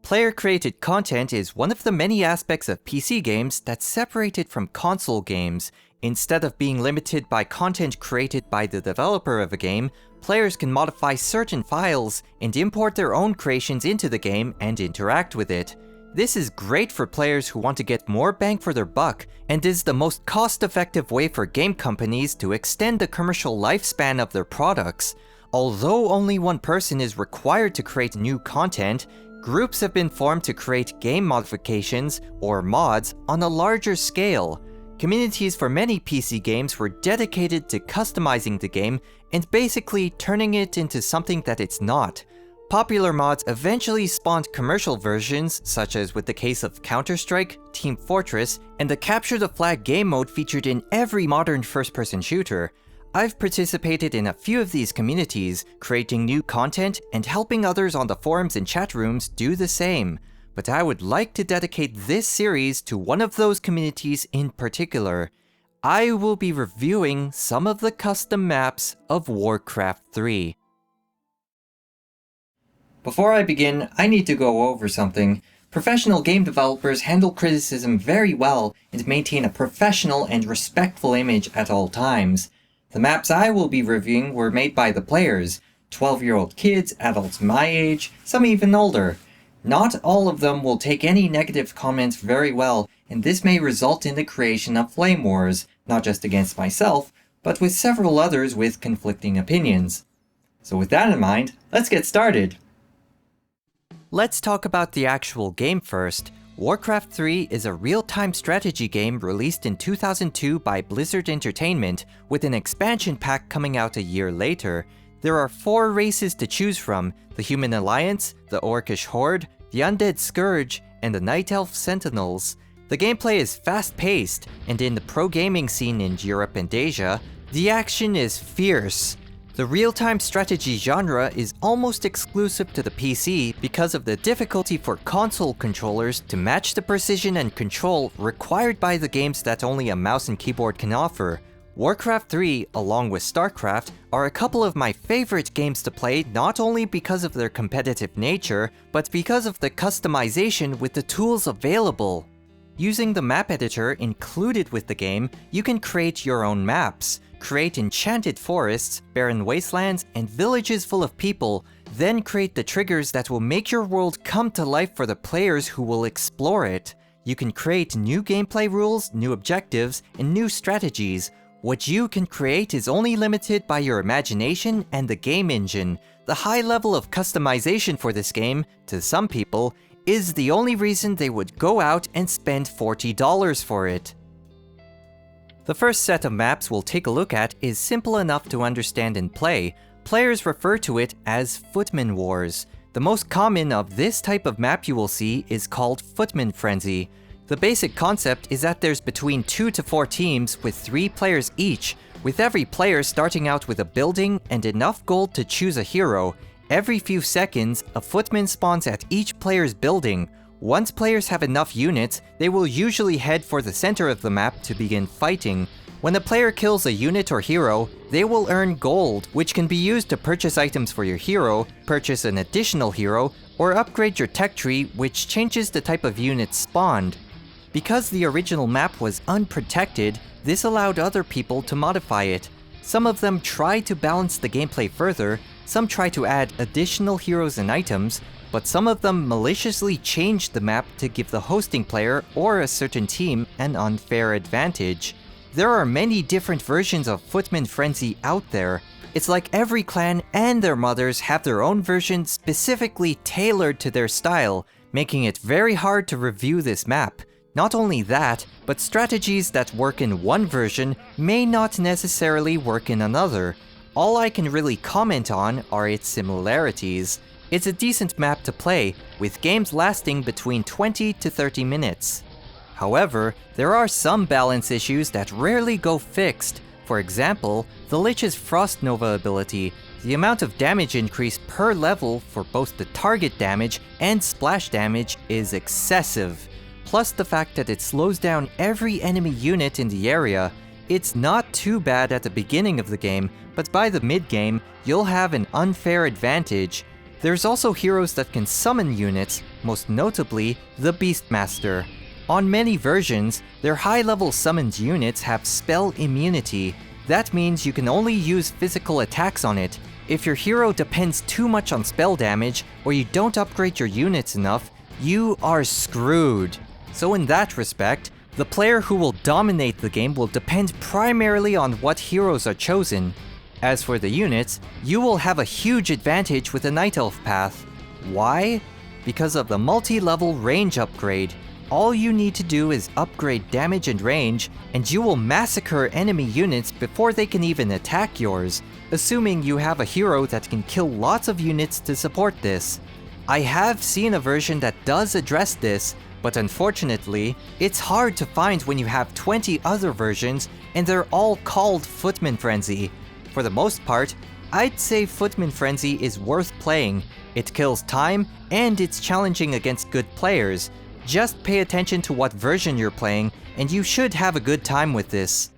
Player-created content is one of the many aspects of PC games that's separated from console games. Instead of being limited by content created by the developer of a game, players can modify certain files and import their own creations into the game and interact with it. This is great for players who want to get more bang for their buck, and is the most cost-effective way for game companies to extend the commercial lifespan of their products. Although only one person is required to create new content, groups have been formed to create game modifications, or mods, on a larger scale. Communities for many PC games were dedicated to customizing the game and basically turning it into something that it's not. Popular mods eventually spawned commercial versions, such as with the case of Counter-Strike, Team Fortress, and the Capture the Flag game mode featured in every modern first-person shooter. I've participated in a few of these communities, creating new content and helping others on the forums and chat rooms do the same. But I would like to dedicate this series to one of those communities in particular. I will be reviewing some of the custom maps of WarCraft III. Before I begin, I need to go over something. Professional game developers handle criticism very well and maintain a professional and respectful image at all times. The maps I will be reviewing were made by the players, 12-year-old kids, adults my age, some even older. Not all of them will take any negative comments very well, and this may result in the creation of flame wars, not just against myself, but with several others with conflicting opinions. So with that in mind, let's get started! Let's talk about the actual game first. WarCraft III is a real-time strategy game released in 2002 by Blizzard Entertainment, with an expansion pack coming out a year later. There are 4 races to choose from: the Human Alliance, the Orcish Horde, the Undead Scourge, and the Night Elf Sentinels. The gameplay is fast-paced, and in the pro-gaming scene in Europe and Asia, the action is fierce. The real-time strategy genre is almost exclusive to the PC because of the difficulty for console controllers to match the precision and control required by the games that only a mouse and keyboard can offer. WarCraft III, along with StarCraft, are a couple of my favorite games to play, not only because of their competitive nature, but because of the customization with the tools available. Using the map editor included with the game, you can create your own maps, create enchanted forests, barren wastelands, and villages full of people, then create the triggers that will make your world come to life for the players who will explore it. You can create new gameplay rules, new objectives, and new strategies. What you can create is only limited by your imagination and the game engine. The high level of customization for this game, to some people, is the only reason they would go out and spend $40 for it. The first set of maps we'll take a look at is simple enough to understand and play. Players refer to it as Footmen Wars. The most common of this type of map you will see is called Footman Frenzy. The basic concept is that there's between 2 to 4 teams with 3 players each, with every player starting out with a building and enough gold to choose a hero. Every few seconds, a footman spawns at each player's building. Once players have enough units, they will usually head for the center of the map to begin fighting. When a player kills a unit or hero, they will earn gold, which can be used to purchase items for your hero, purchase an additional hero, or upgrade your tech tree, which changes the type of units spawned. Because the original map was unprotected, this allowed other people to modify it. Some of them try to balance the gameplay further, some try to add additional heroes and items, but some of them maliciously changed the map to give the hosting player or a certain team an unfair advantage. There are many different versions of Footman Frenzy out there. It's like every clan and their mothers have their own version specifically tailored to their style, making it very hard to review this map. Not only that, but strategies that work in one version may not necessarily work in another. All I can really comment on are its similarities. It's a decent map to play, with games lasting between 20 to 30 minutes. However, there are some balance issues that rarely go fixed. For example, the Lich's Frost Nova ability. The amount of damage increase per level for both the target damage and splash damage is excessive. Plus the fact that it slows down every enemy unit in the area. It's not too bad at the beginning of the game, but by the mid-game, you'll have an unfair advantage. There's also heroes that can summon units, most notably the Beastmaster. On many versions, their high-level summoned units have spell immunity. That means you can only use physical attacks on it. If your hero depends too much on spell damage, or you don't upgrade your units enough, you are screwed. So in that respect, the player who will dominate the game will depend primarily on what heroes are chosen. As for the units, you will have a huge advantage with the Night Elf path. Why? Because of the multi-level range upgrade. All you need to do is upgrade damage and range, and you will massacre enemy units before they can even attack yours, assuming you have a hero that can kill lots of units to support this. I have seen a version that does address this, but unfortunately, it's hard to find when you have 20 other versions and they're all called Footman Frenzy. For the most part, I'd say Footman Frenzy is worth playing. It kills time, and it's challenging against good players. Just pay attention to what version you're playing, and you should have a good time with this.